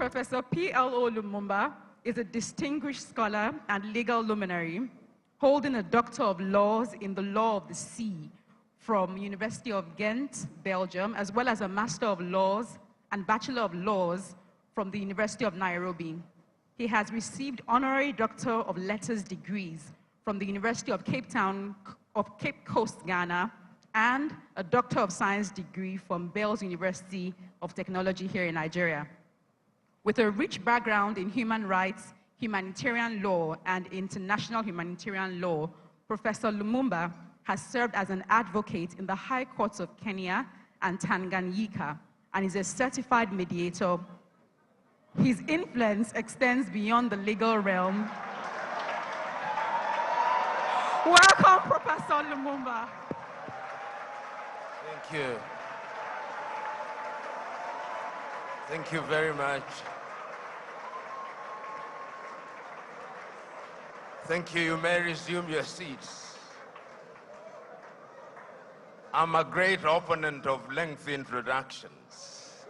Professor P.L.O. Lumumba is a distinguished scholar and legal luminary, holding a Doctor of Laws in the Law of the Sea from University of Ghent, Belgium, as well as a Master of Laws and Bachelor of Laws from the University of Nairobi. He has received honorary Doctor of Letters degrees from the University of Cape Coast, Ghana, and a Doctor of Science degree from Bells University of Technology here in Nigeria. With a rich background in human rights, humanitarian law, and international humanitarian law, Professor Lumumba has served as an advocate in the High Courts of Kenya and Tanganyika and is a certified mediator. His influence extends beyond the legal realm. Welcome, Professor Lumumba. Thank you. Thank you very much. Thank you. You may resume your seats. I'm a great opponent of lengthy introductions.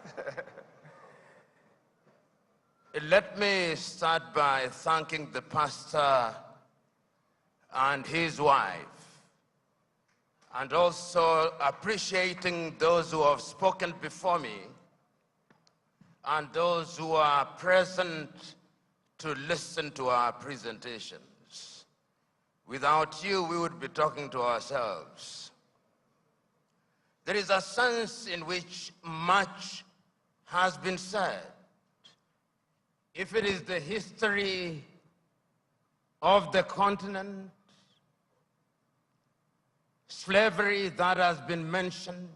Let me start by thanking the pastor and his wife, and also appreciating those who have spoken before me and those who are present to listen to our presentations. Without you, we would be talking to ourselves. There is a sense in which much has been said. If it is the history of the continent, slavery that has been mentioned,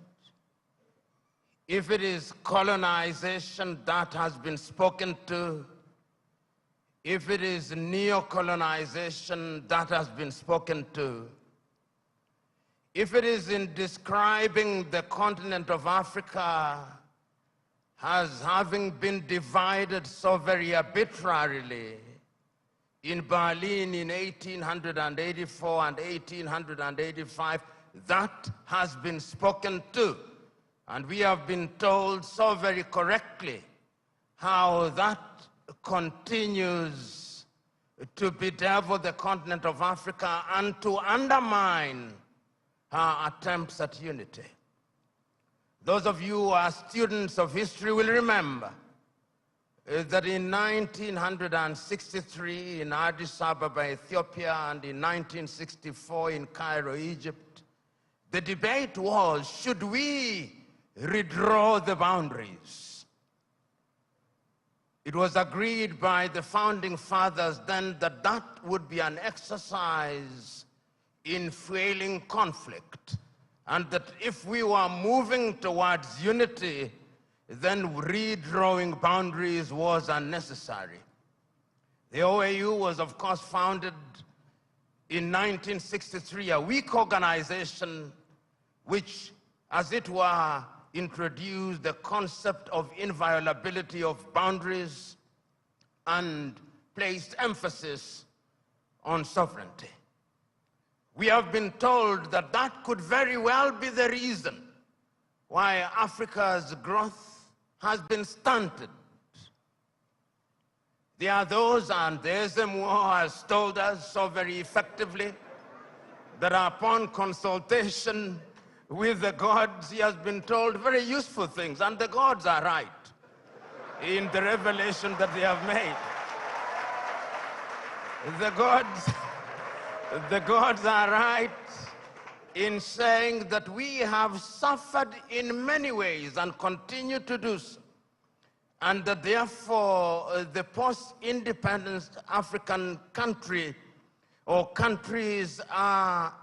if it is colonization that has been spoken to, if it is neo-colonization that has been spoken to, if it is in describing the continent of Africa as having been divided so very arbitrarily in Berlin in 1884 and 1885, that has been spoken to. And we have been told so very correctly how that continues to bedevil the continent of Africa and to undermine our attempts at unity. Those of you who are students of history will remember that in 1963 in Addis Ababa, Ethiopia, and in 1964 in Cairo, Egypt, the debate was, should we redraw the boundaries? It was agreed by the founding fathers then that that would be an exercise in fueling conflict, and that if we were moving towards unity, then redrawing boundaries was unnecessary. The OAU was, of course, founded in 1963, a weak organization which, as it were, introduced the concept of inviolability of boundaries and placed emphasis on sovereignty. We have been told that that could very well be the reason why Africa's growth has been stunted. There are those, and there's them who has told us so very effectively that upon consultation with the gods, he has been told very useful things, and the gods are right in the revelation that they have made. The gods are right in saying that we have suffered in many ways and continue to do so, and that therefore the post-independence African country or countries are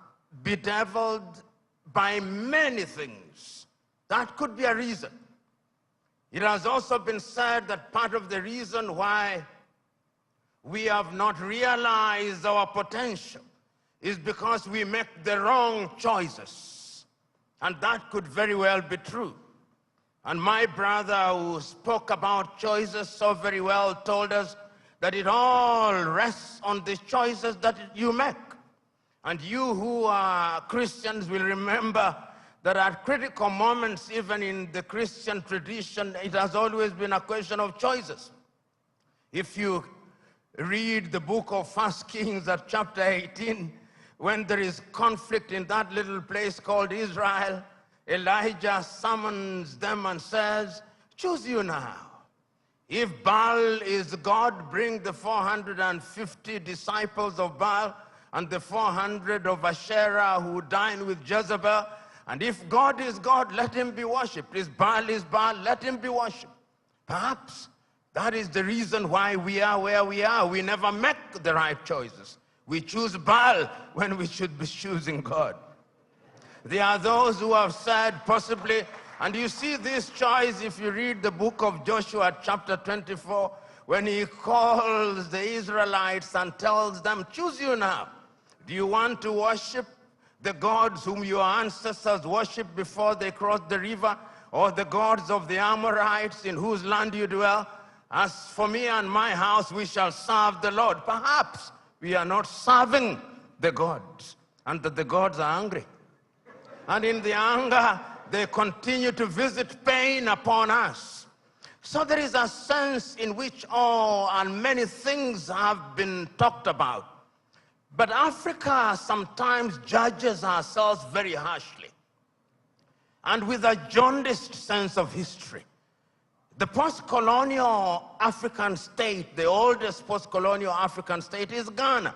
bedeviled by many things. That could be a reason. It has also been said that part of the reason why we have not realized our potential is because we make the wrong choices. And that could very well be true. And my brother who spoke about choices so very well told us that it all rests on the choices that you make. And you who are Christians will remember that at critical moments, even in the Christian tradition, it has always been a question of choices. If you read the book of 1 Kings at chapter 18, when there is conflict in that little place called Israel, Elijah summons them and says, choose you now. If Baal is God, bring the 450 disciples of Baal and the 400 of Asherah who dined with Jezebel. And if God is God, let him be worshipped. If Baal is Baal, let him be worshipped. Perhaps that is the reason why we are where we are. We never make the right choices. We choose Baal when we should be choosing God. There are those who have said possibly, and you see this choice if you read the book of Joshua chapter 24, when he calls the Israelites and tells them, choose you now. Do you want to worship the gods whom your ancestors worshipped before they crossed the river, or the gods of the Amorites in whose land you dwell? As for me and my house, we shall serve the Lord. Perhaps we are not serving the gods, and that the gods are angry. And in the anger, they continue to visit pain upon us. So there is a sense in which all and many things have been talked about. But Africa sometimes judges ourselves very harshly and with a jaundiced sense of history. The post-colonial African state, the oldest post-colonial African state is Ghana,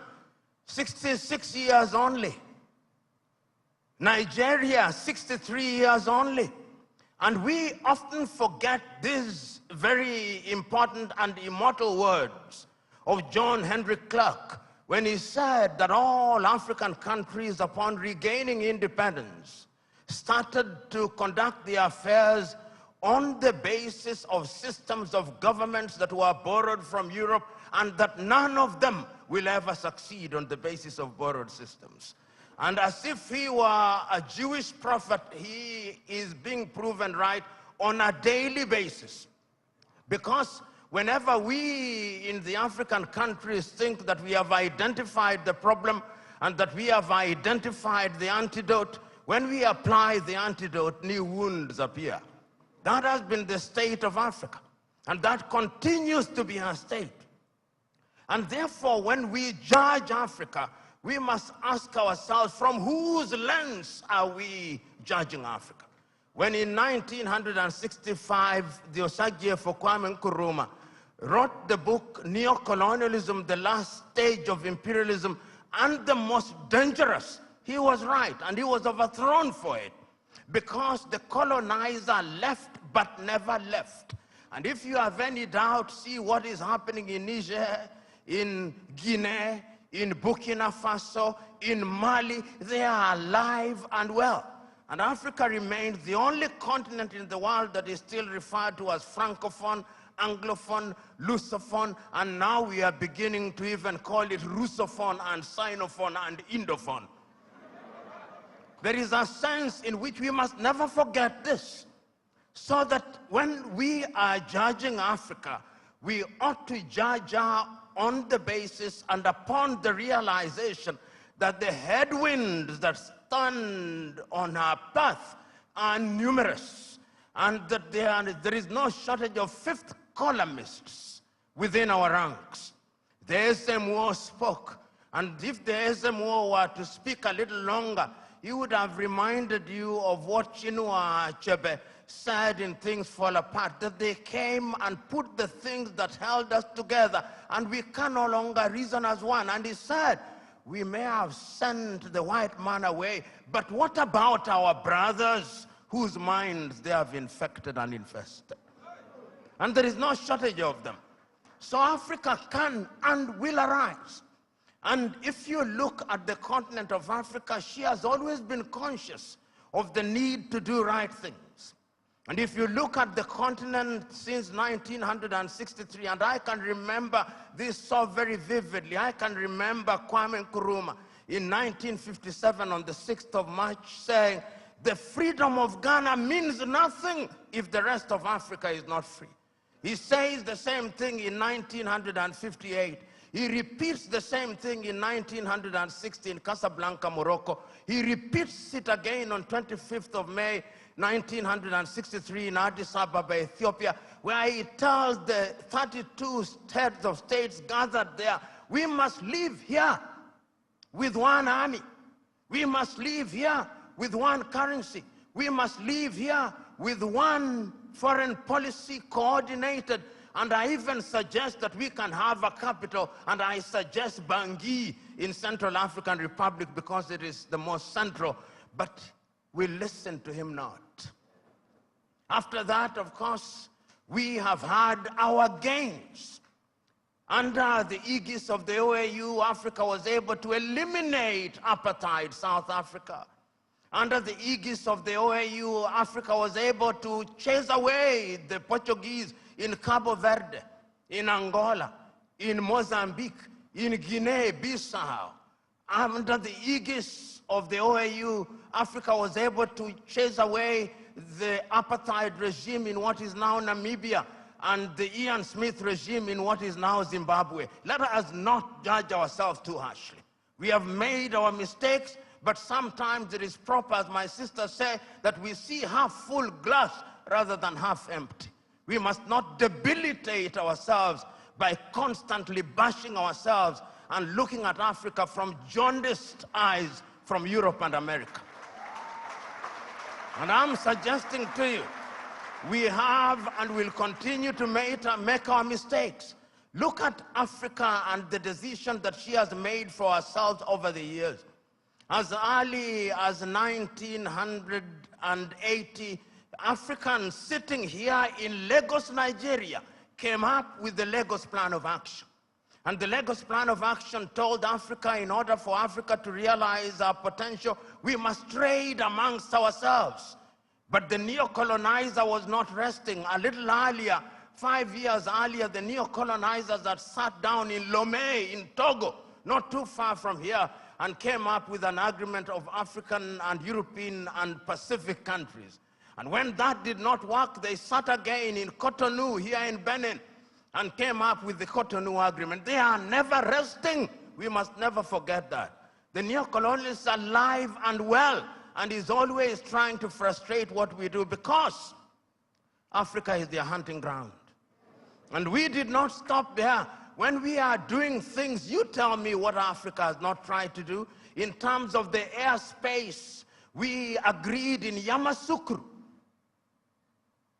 66 years only. Nigeria, 63 years only. And we often forget these very important and immortal words of John Henry Clark when he said that all African countries, upon regaining independence, started to conduct their affairs on the basis of systems of governments that were borrowed from Europe, and that none of them will ever succeed on the basis of borrowed systems. And as if he were a Jewish prophet, he is being proven right on a daily basis. Because whenever we in the African countries think that we have identified the problem and that we have identified the antidote, when we apply the antidote, new wounds appear. That has been the state of Africa, and that continues to be our state. And therefore, when we judge Africa, we must ask ourselves, from whose lens are we judging Africa? When in 1965, the Osagyefo Kwame Nkrumah wrote the book, Neo-Colonialism, the Last Stage of Imperialism, and the Most Dangerous, he was right, and he was overthrown for it, because the colonizer left but never left. And if you have any doubt, see what is happening in Niger, in Guinea, in Burkina Faso, in Mali. They are alive and well. And Africa remains the only continent in the world that is still referred to as Francophone, Anglophone, Lusophone, and now we are beginning to even call it Russophone and Sinophone and Indophone. There is a sense in which we must never forget this, so that when we are judging Africa, we ought to judge her on the basis and upon the realization that the headwinds that stand on our path are numerous, and that there is no shortage of fifth columnists within our ranks. The SMO spoke, and if the SMO were to speak a little longer, he would have reminded you of what Chinua Achebe said in Things Fall Apart, that they came and put the things that held us together, and we can no longer reason as one. And he said, we may have sent the white man away, but what about our brothers whose minds they have infected and infested? And there is no shortage of them. So Africa can and will arise. And if you look at the continent of Africa, she has always been conscious of the need to do right things. And if you look at the continent since 1963, and I can remember this so very vividly, I can remember Kwame Nkrumah in 1957 on the 6th of March saying, the freedom of Ghana means nothing if the rest of Africa is not free. He says the same thing in 1958. He repeats the same thing in 1960 in Casablanca, Morocco. He repeats it again on 25th of May, 1963 in Addis Ababa, Ethiopia, where he tells the 32 heads of states gathered there, we must live here with one army. We must live here with one currency. We must live here with one foreign policy coordinated. And I even suggest that we can have a capital, and I suggest Bangui in Central African Republic because it is the most central. But we listen to him not. After that, of course, we have had our gains. Under the aegis of the OAU, Africa was able to eliminate apartheid South Africa. Under the aegis of the OAU, Africa was able to chase away the Portuguese in Cabo Verde, in Angola, in Mozambique, in Guinea-Bissau. Under the aegis of the OAU, Africa was able to chase away the apartheid regime in what is now Namibia and the Ian Smith regime in what is now Zimbabwe. Let us not judge ourselves too harshly. We have made our mistakes, but sometimes it is proper, as my sister said, that we see half full glass rather than half empty. We must not debilitate ourselves by constantly bashing ourselves and looking at Africa from jaundiced eyes from Europe and America. And I'm suggesting to you, we have and will continue to make our mistakes. Look at Africa and the decision that she has made for herself over the years. As early as 1980, Africans sitting here in Lagos, Nigeria, came up with the Lagos Plan of Action. And the Lagos Plan of Action told Africa, in order for Africa to realize our potential, we must trade amongst ourselves. But the neo-colonizer was not resting. A little earlier, 5 years earlier, the neo-colonizers had sat down in Lomé, in Togo, not too far from here, and came up with an agreement of African and European and Pacific countries. And when that did not work, they sat again in Cotonou, here in Benin, and came up with the Cotonou Agreement. They are never resting. We must never forget that. The neo-colonialists are alive and well, and is always trying to frustrate what we do because Africa is their hunting ground. And we did not stop there. When we are doing things, you tell me what Africa has not tried to do. In terms of the airspace, we agreed in Yamoussoukro,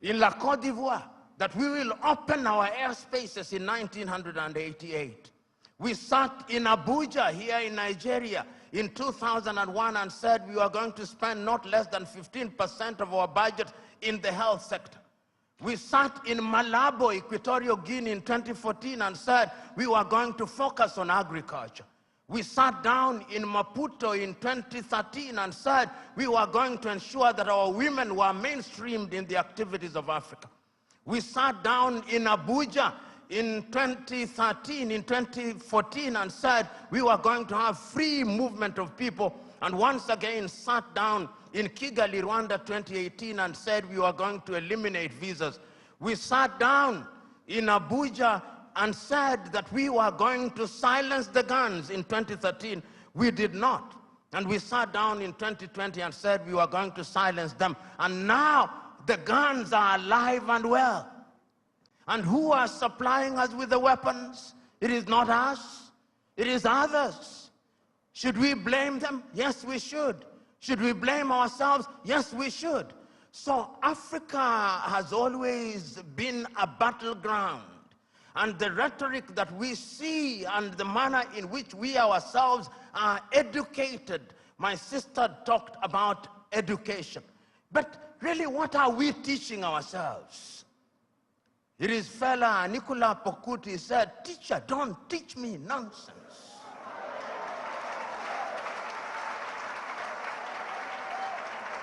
in La Côte d'Ivoire, that we will open our airspaces in 1988. We sat in Abuja, here in Nigeria, in 2001 and said we were going to spend not less than 15% of our budget in the health sector. We sat in Malabo, Equatorial Guinea in 2014 and said we were going to focus on agriculture. We sat down in Maputo in 2013 and said we were going to ensure that our women were mainstreamed in the activities of Africa. We sat down in Abuja in 2013, in 2014 and said we were going to have free movement of people, and once again sat down in Kigali, Rwanda 2018 and said we were going to eliminate visas. We sat down in Abuja and said that we were going to silence the guns in 2013. We did not. And we sat down in 2020 and said we were going to silence them. And now the guns are alive and well. And who are supplying us with the weapons? It is not us. It is others. Should we blame them? Yes, we should. Should we blame ourselves? Yes, we should. So Africa has always been a battleground. And the rhetoric that we see and the manner in which we ourselves are educated. My sister talked about education. But really, what are we teaching ourselves? It is fella Nicola Pokuti said, "Teacher, don't teach me nonsense."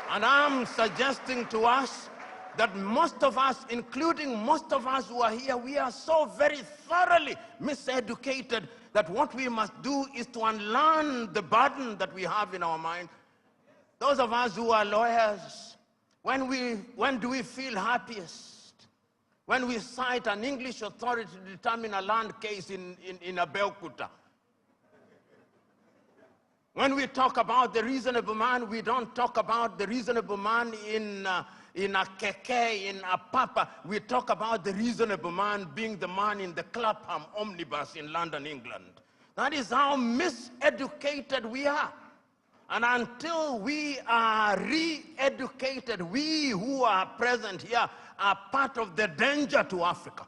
And I'm suggesting to us that most of us, including most of us who are here, we are so very thoroughly miseducated that what we must do is to unlearn the burden that we have in our mind. Those of us who are lawyers, when do we feel happiest? when we cite an English authority to determine a land case in Abeokuta. When we talk about the reasonable man, we don't talk about the reasonable man in Akeke, in Apapa. We talk about the reasonable man being the man in the Clapham omnibus in London, England. That is how miseducated we are. And until we are re-educated, we who are present here are part of the danger to Africa.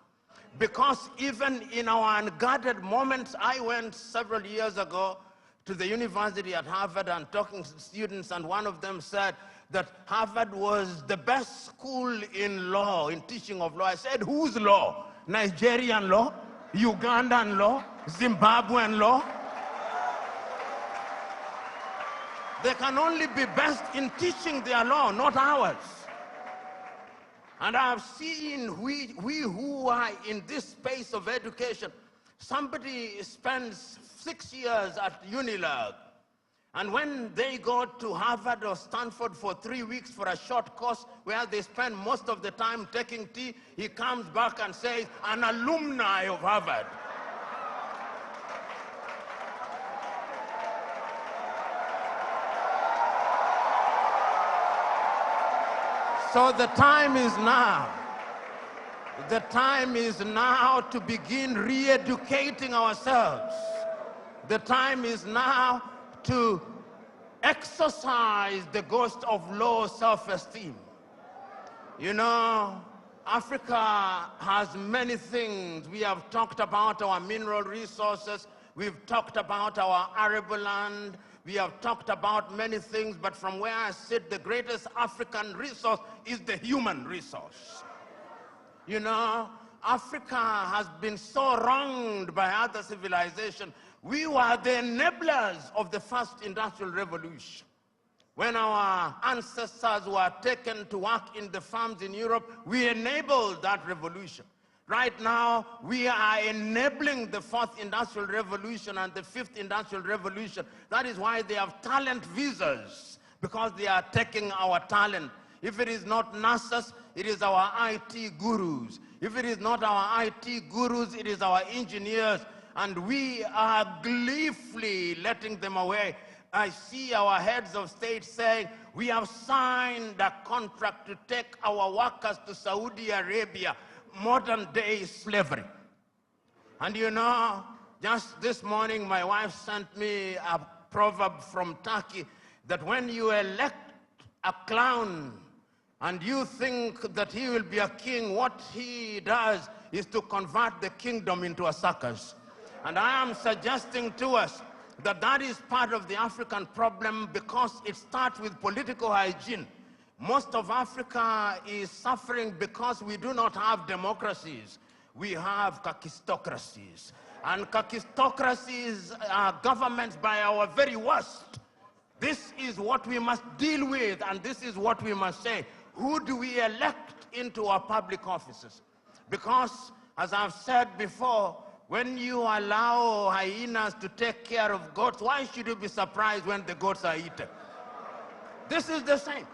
Because even in our unguarded moments, I went several years ago to the university at Harvard and talking to students, and one of them said that Harvard was the best school in law, in teaching of law. I said, whose law? Nigerian law? Ugandan law? Zimbabwean law? They can only be best in teaching their law, not ours. And I've seen we who are in this space of education, somebody spends 6 years at Unilag, and when they go to Harvard or Stanford for 3 weeks for a short course where they spend most of the time taking tea, he comes back and says, an alumni of Harvard. So the time is now. The time is now to begin re-educating ourselves. The time is now to exercise the ghost of low self-esteem. You know, Africa has many things. We have talked about our mineral resources. We've talked about our arable land. We have talked about many things, but from where I sit, the greatest African resource is the human resource. You know, Africa has been so wronged by other civilizations. We were the enablers of the first industrial revolution. When our ancestors were taken to work in the farms in Europe, we enabled that revolution. Right now, we are enabling the fourth industrial revolution and the fifth industrial revolution. That is why they have talent visas, because they are taking our talent. If it is not nurses, it is our IT gurus. If it is not our IT gurus, it is our engineers. And we are gleefully letting them away. I see our heads of state saying, we have signed a contract to take our workers to Saudi Arabia, modern day slavery. And you know, just this morning, my wife sent me a proverb from Turkey that when you elect a clown and you think that he will be a king, what he does is to convert the kingdom into a circus. And I am suggesting to us that that is part of the African problem, because it starts with political hygiene. Most of Africa is suffering because we do not have democracies. We have kakistocracies. And kakistocracies are governments by our very worst. This is what we must deal with, and this is what we must say. Who do we elect into our public offices? Because, as I've said before, when you allow hyenas to take care of goats, why should you be surprised when the goats are eaten? This is the same.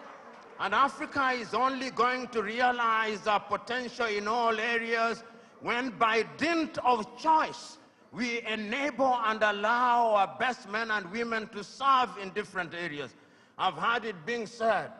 And Africa is only going to realize our potential in all areas when, by dint of choice, we enable and allow our best men and women to serve in different areas. I've heard it being said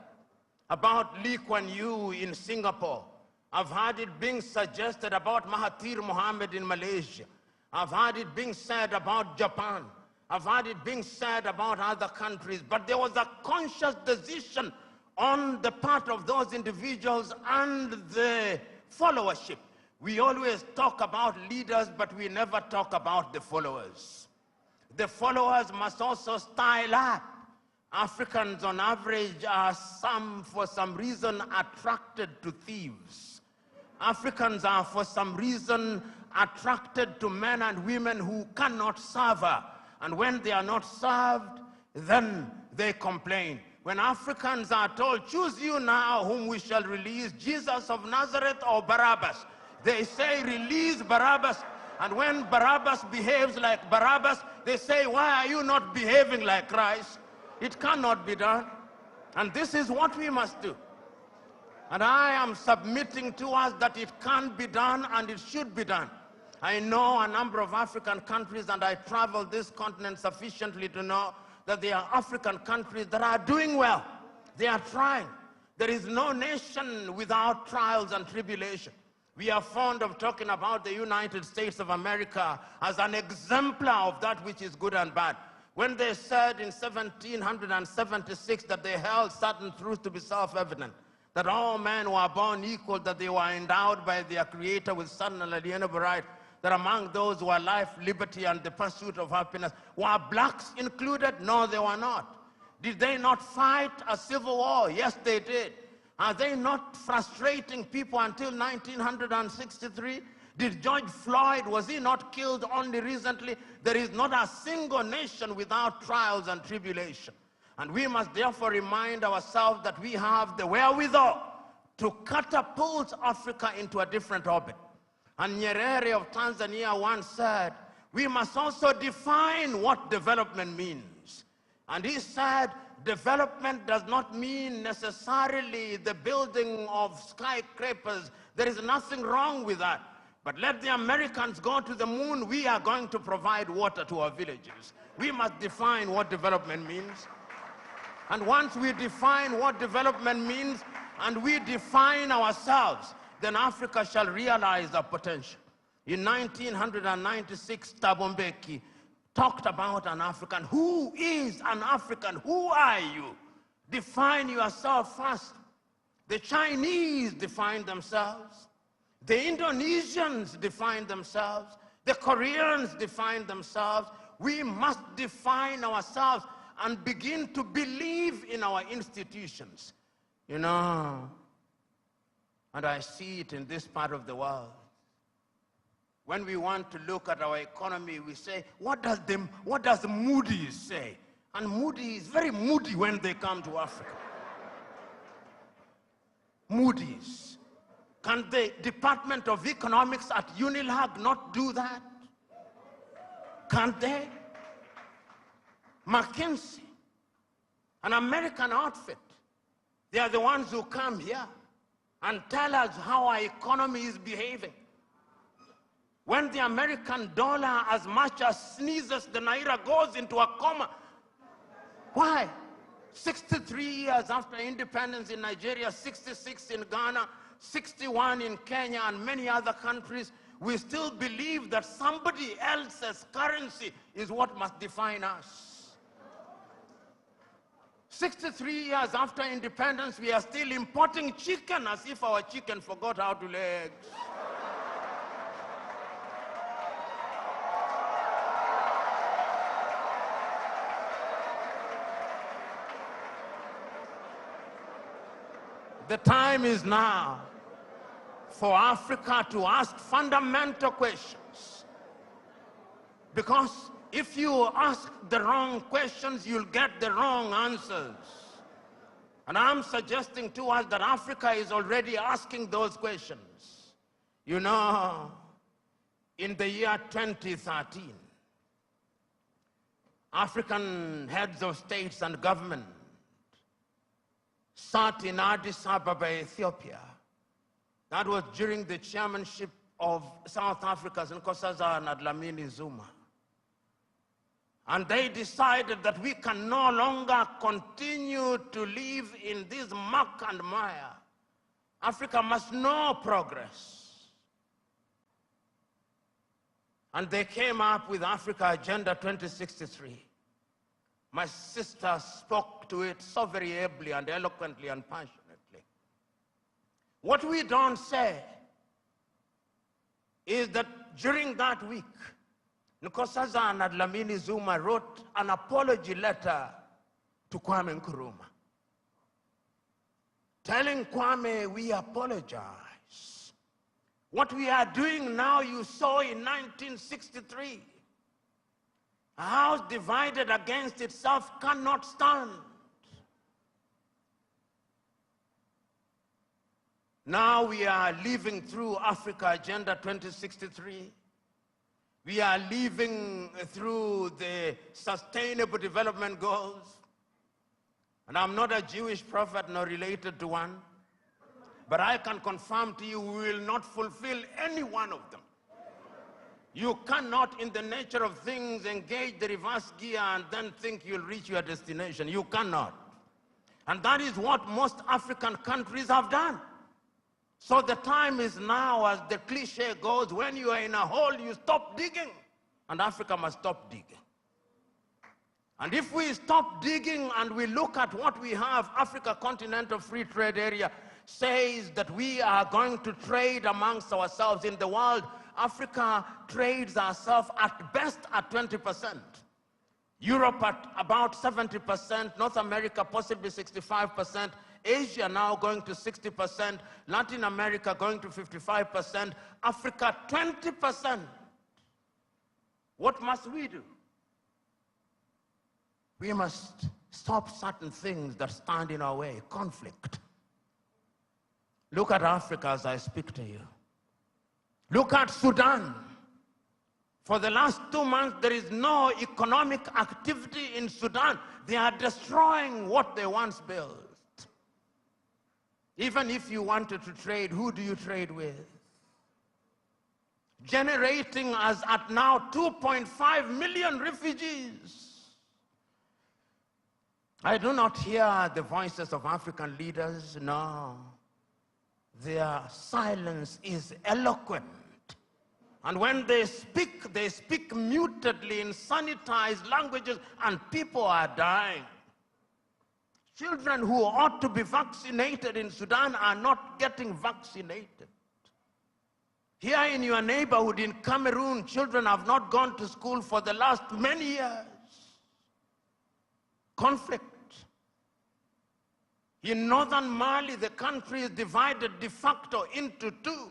about Lee Kuan Yew in Singapore. I've heard it being suggested about Mahathir Mohamad in Malaysia. I've heard it being said about Japan. I've heard it being said about other countries. But there was a conscious decision on the part of those individuals and the followership. We always talk about leaders, but we never talk about the followers. The followers must also style up. Africans on average are for some reason attracted to thieves. Africans are for some reason attracted to men and women who cannot serve her. And when they are not served, then they complain. When Africans are told, choose you now whom we shall release, Jesus of Nazareth or Barabbas, they say, release Barabbas. And when Barabbas behaves like Barabbas, they say, why are you not behaving like Christ? It cannot be done. And this is what we must do. And I am submitting to us that it can be done and it should be done. I know a number of African countries, and I travel this continent sufficiently to know that there are African countries that are doing well. They are trying. There is no nation without trials and tribulation. We are fond of talking about the United States of America as an exemplar of that which is good and bad. When they said in 1776 that they held certain truths to be self-evident, that all men were born equal, that they were endowed by their Creator with certain unalienable rights, that among those who are life, liberty, and the pursuit of happiness, were blacks included? No, they were not. Did they not fight a civil war? Yes, they did. Are they not frustrating people until 1963? Did George Floyd, was he not killed only recently? There is not a single nation without trials and tribulation. And we must therefore remind ourselves that we have the wherewithal to catapult Africa into a different orbit. And Nyerere of Tanzania once said, we must also define what development means. And he said, development does not mean necessarily the building of skyscrapers. There is nothing wrong with that. But let the Americans go to the moon. We are going to provide water to our villages. We must define what development means. And once we define what development means and we define ourselves, then Africa shall realize our potential. In 1996, Thabo Mbeki talked about an African. Who is an African? Who are you? Define yourself first. The Chinese define themselves. The Indonesians define themselves. The Koreans define themselves. We must define ourselves and begin to believe in our institutions. You know, and I see it in this part of the world. When we want to look at our economy, we say, what does Moody's say? And Moody's is very moody when they come to Africa. Moody's. Can the Department of Economics at UNILAG not do that? Can't they? McKinsey, an American outfit, they are the ones who come here and tell us how our economy is behaving. When the American dollar as much as sneezes, the Naira goes into a coma. Why? 63 years after independence in Nigeria, 66 in Ghana, 61 in Kenya, and many other countries, we still believe that somebody else's currency is what must define us. 63 years after independence, we are still importing chicken as if our chicken forgot how to lay eggs. The time is now for Africa to ask fundamental questions. Because if you ask the wrong questions, you'll get the wrong answers. And I'm suggesting to us that Africa is already asking those questions. You know, in the year 2013, African heads of states and government sat in Addis Ababa, Ethiopia. That was during the chairmanship of South Africa's Nkosazana and Dlamini Zuma. And they decided that we can no longer continue to live in this muck and mire. Africa must know progress. And they came up with Africa Agenda 2063. My sister spoke to it so very ably and eloquently and passionately. What we don't say is that during that week, Nkosazana and Dlamini Zuma wrote an apology letter to Kwame Nkrumah, telling Kwame, we apologize. What we are doing now, you saw in 1963. A house divided against itself cannot stand. Now we are living through Africa Agenda 2063. We are living through the Sustainable Development Goals. And I'm not a Jewish prophet nor related to one. But I can confirm to you, we will not fulfill any one of them. You cannot, in the nature of things, engage the reverse gear and then think you'll reach your destination. You cannot. And that is what most African countries have done. So the time is now, as the cliche goes, when you are in a hole, you stop digging. And Africa must stop digging. And if we stop digging and we look at what we have, Africa Continental Free Trade Area says that we are going to trade amongst ourselves in the world. Africa trades ourselves at best at 20%. Europe at about 70%, North America possibly 65%, Asia now going to 60%, Latin America going to 55%, Africa 20%. What must we do? We must stop certain things that stand in our way. Conflict. Look at Africa as I speak to you. Look at Sudan. For the last 2 months, there is no economic activity in Sudan. They are destroying what they once built. Even if you wanted to trade, who do you trade with? Generating, as at now, 2.5 million refugees. I do not hear the voices of African leaders, no. Their silence is eloquent. And when they speak mutedly in sanitized languages, and people are dying. Children who ought to be vaccinated in Sudan are not getting vaccinated. Here in your neighborhood in Cameroon, children have not gone to school for the last many years. Conflict. In northern Mali, the country is divided de facto into two.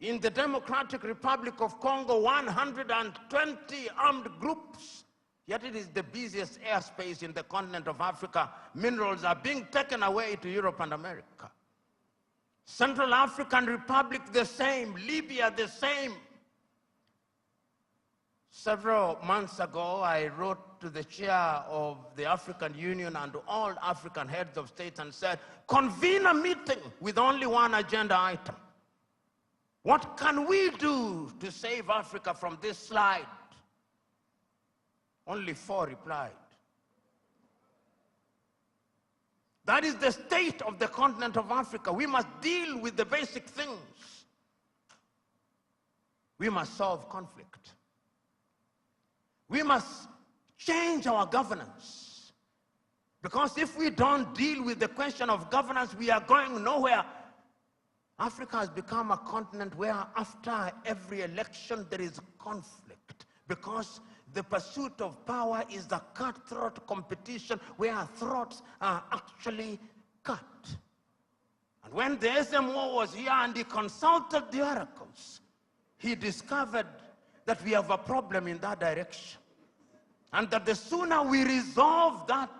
In the Democratic Republic of Congo, 120 armed groups, yet it is the busiest airspace in the continent of Africa. Minerals are being taken away to Europe and America. Central African Republic, the same. Libya, the same. Several months ago, I wrote to the chair of the African Union and to all African heads of state and said, convene a meeting with only one agenda item. What can we do to save Africa from this slide? Only 4 replied. That is the state of the continent of Africa. We must deal with the basic things. We must solve conflict. We must change our governance. Because if we don't deal with the question of governance, we are going nowhere. Africa has become a continent where after every election there is conflict, because the pursuit of power is a cutthroat competition where throats are actually cut. And when the SMO was here and he consulted the oracles, he discovered that we have a problem in that direction. And that the sooner we resolve that,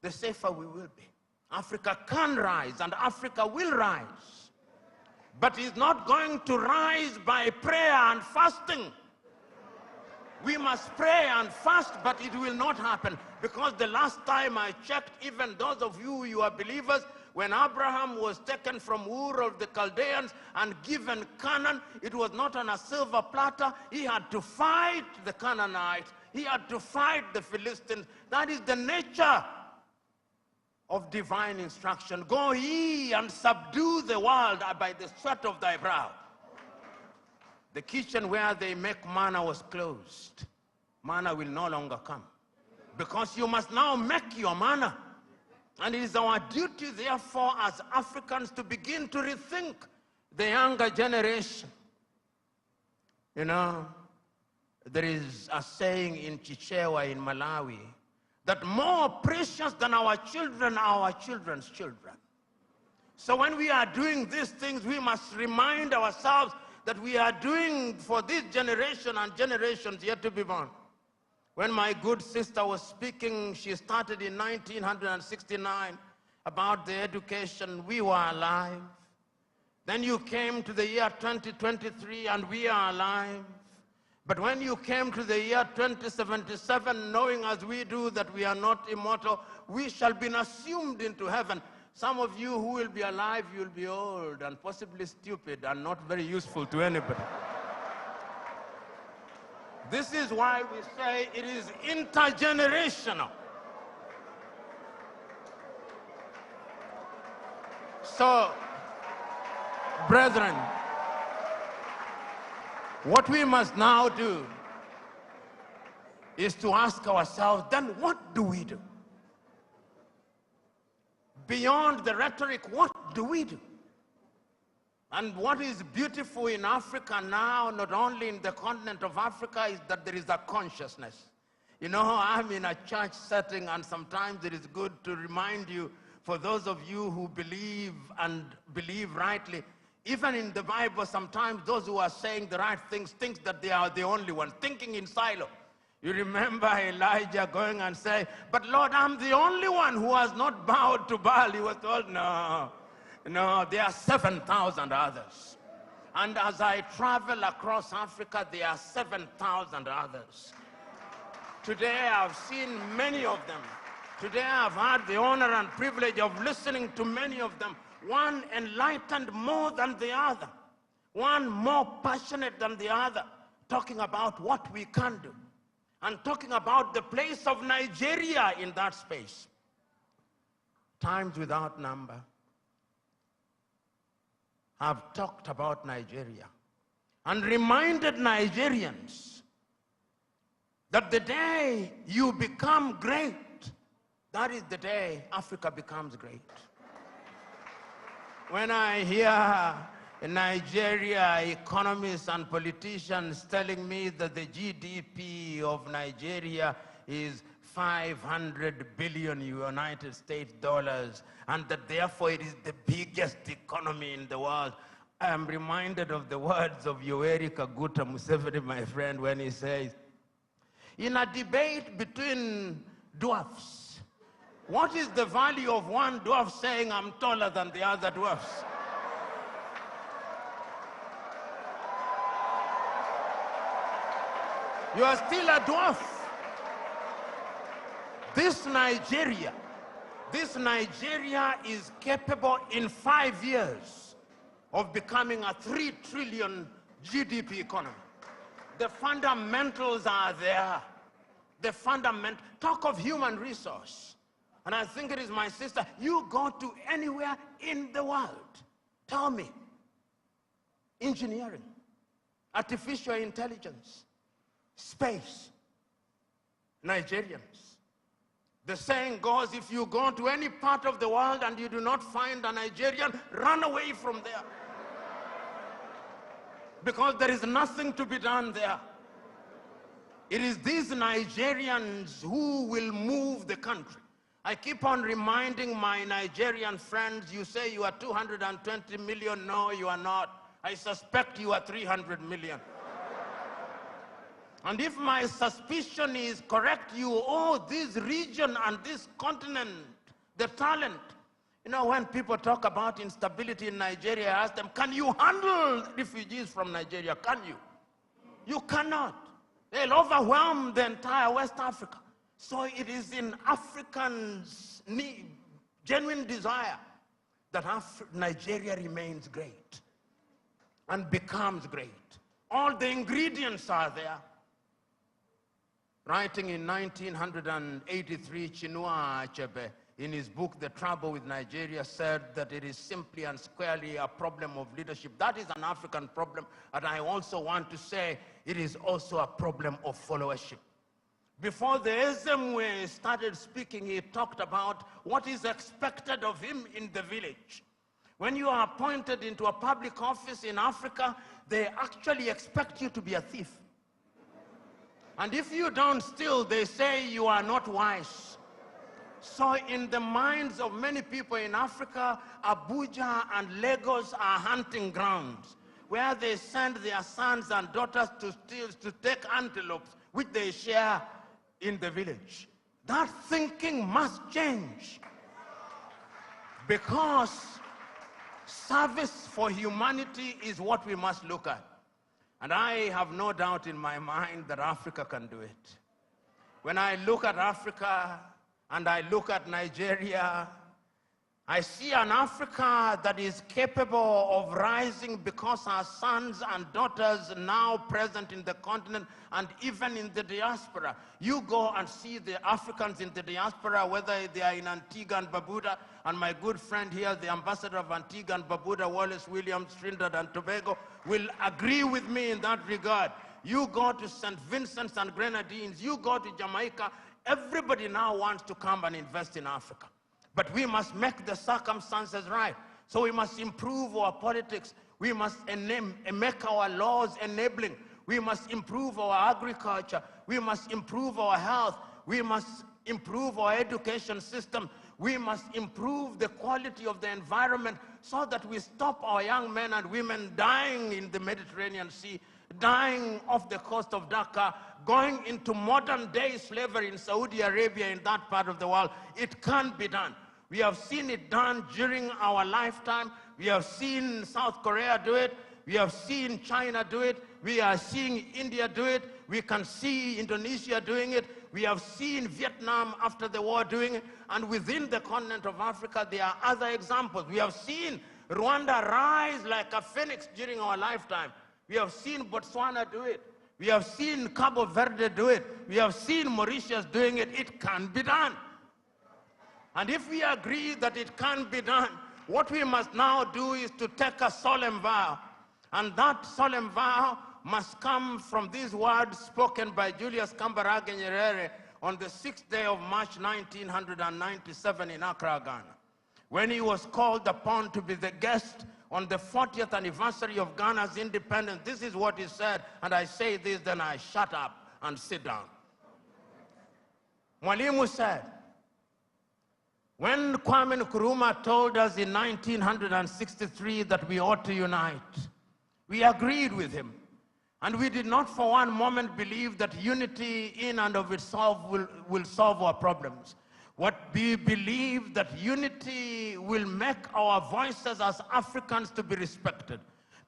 the safer we will be. Africa can rise and Africa will rise. But it's not going to rise by prayer and fasting. We must pray and fast, but it will not happen. Because the last time I checked, even those of you who are believers, when Abraham was taken from Ur of the Chaldeans and given Canaan, it was not on a silver platter. He had to fight the Canaanites. He had to fight the Philistines. That is the nature of divine instruction. Go ye and subdue the world by the sweat of thy brow. The kitchen where they make manna was closed. Manna will no longer come. Because you must now make your manna. And it is our duty, therefore, as Africans to begin to rethink the younger generation. You know, there is a saying in Chichewa in Malawi, that more precious than our children are our children's children. So when we are doing these things, we must remind ourselves that we are doing for this generation and generations yet to be born. When my good sister was speaking, she started in 1969 about the education. We were alive. Then you came to the year 2023 and we are alive. But when you came to the year 2077, knowing as we do that we are not immortal, we shall be assumed into heaven. Some of you who will be alive, you'll be old and possibly stupid and not very useful to anybody. This is why we say it is intergenerational. So, brethren, what we must now do is to ask ourselves, then what do we do? Beyond the rhetoric, what do we do? And what is beautiful in Africa now, not only in the continent of Africa, is that there is a consciousness. You know, I'm in a church setting, and sometimes it is good to remind you, for those of you who believe and believe rightly, even in the Bible, sometimes those who are saying the right things think that they are the only ones, thinking in silo. You remember Elijah going and saying, but Lord, I'm the only one who has not bowed to Baal. He was told, no, there are 7,000 others. And as I travel across Africa, there are 7,000 others. Today I've seen many of them. Today I've had the honor and privilege of listening to many of them. One enlightened more than the other. One more passionate than the other, talking about what we can do. And talking about the place of Nigeria in that space. Times without number have talked about Nigeria and reminded Nigerians that the day you become great, that is the day Africa becomes great. When I hear in Nigeria, economists and politicians telling me that the GDP of Nigeria is 500 billion United States dollars, and that therefore it is the biggest economy in the world, I am reminded of the words of Yoweri Kaguta Museveni, my friend, when he says, in a debate between dwarfs, what is the value of one dwarf saying, I'm taller than the other dwarfs? You are still a dwarf. This Nigeria is capable in 5 years of becoming a 3 trillion GDP economy. The fundamentals are there. Talk of human resource. And I think it is my sister, you go to anywhere in the world, tell me, engineering, artificial intelligence, space, Nigerians. The saying goes, if you go to any part of the world and you do not find a Nigerian, run away from there. Because there is nothing to be done there. It is these Nigerians who will move the country. I keep on reminding my Nigerian friends, you say you are 220 million. No, you are not. I suspect you are 300 million. And if my suspicion is correct, you owe this region and this continent the talent. You know, when people talk about instability in Nigeria, I ask them, can you handle refugees from Nigeria? Can you? You cannot. They'll overwhelm the entire West Africa. So it is in Africans' genuine desire that Nigeria remains great and becomes great. All the ingredients are there. Writing in 1983, Chinua Achebe, in his book, The Trouble with Nigeria, said that it is simply and squarely a problem of leadership. That is an African problem, and I also want to say it is also a problem of followership. Before the Ezemwe started speaking, he talked about what is expected of him in the village. When you are appointed into a public office in Africa, they actually expect you to be a thief. And if you don't steal, they say you are not wise. So in the minds of many people in Africa, Abuja and Lagos are hunting grounds where they send their sons and daughters to steal, to take antelopes, which they share in the village. That thinking must change, because service for humanity is what we must look at. And I have no doubt in my mind that Africa can do it. When I look at Africa and I look at Nigeria, I see an Africa that is capable of rising because our sons and daughters now present in the continent and even in the diaspora. You go and see the Africans in the diaspora, whether they are in Antigua and Barbuda, and my good friend here, the ambassador of Antigua and Barbuda, Wallace Williams, Trinidad and Tobago, will agree with me in that regard. You go to St. Vincent's and Grenadines, you go to Jamaica, everybody now wants to come and invest in Africa. But we must make the circumstances right. So we must improve our politics. We must make our laws enabling. We must improve our agriculture. We must improve our health. We must improve our education system. We must improve the quality of the environment so that we stop our young men and women dying in the Mediterranean Sea, dying off the coast of Dhaka, going into modern-day slavery in Saudi Arabia, in that part of the world. It can be done. We have seen it done during our lifetime. We have seen South Korea do it. We have seen China do it. We are seeing India do it. We can see Indonesia doing it. We have seen Vietnam after the war doing it. And within the continent of Africa, there are other examples. We have seen Rwanda rise like a phoenix during our lifetime. We have seen Botswana do it. We have seen Cabo Verde do it. We have seen Mauritius doing it. It can be done. And if we agree that it can be done, what we must now do is to take a solemn vow. And that solemn vow must come from these words spoken by Julius Kambarage Nyerere on the 6th day of March 1997 in Accra, Ghana, when he was called upon to be the guest on the 40th anniversary of Ghana's independence. This is what he said, and I say this, then I shut up and sit down. Mwalimu said, when Kwame Nkrumah told us in 1963 that we ought to unite, we agreed with him. And we did not for one moment believe that unity in and of itself will solve our problems. What we believe that unity will make our voices as Africans to be respected,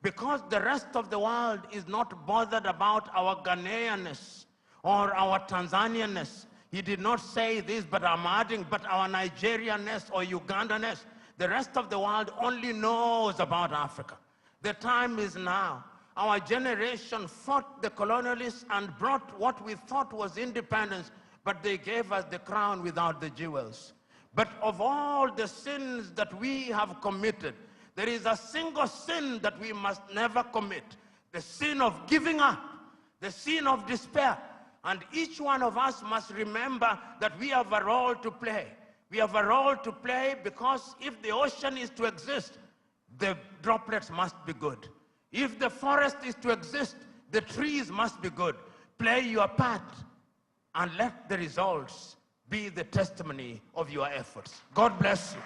because the rest of the world is not bothered about our Ghanaianness or our Tanzanianness. He did not say this, but I'm adding, but our Nigerianness or Ugandanness. The rest of the world only knows about Africa. The time is now. Our generation fought the colonialists and brought what we thought was independence, but they gave us the crown without the jewels. But of all the sins that we have committed, there is a single sin that we must never commit: the sin of giving up, the sin of despair. And each one of us must remember that we have a role to play. We have a role to play because if the ocean is to exist, the droplets must be good. If the forest is to exist, the trees must be good. Play your part and let the results be the testimony of your efforts. God bless you.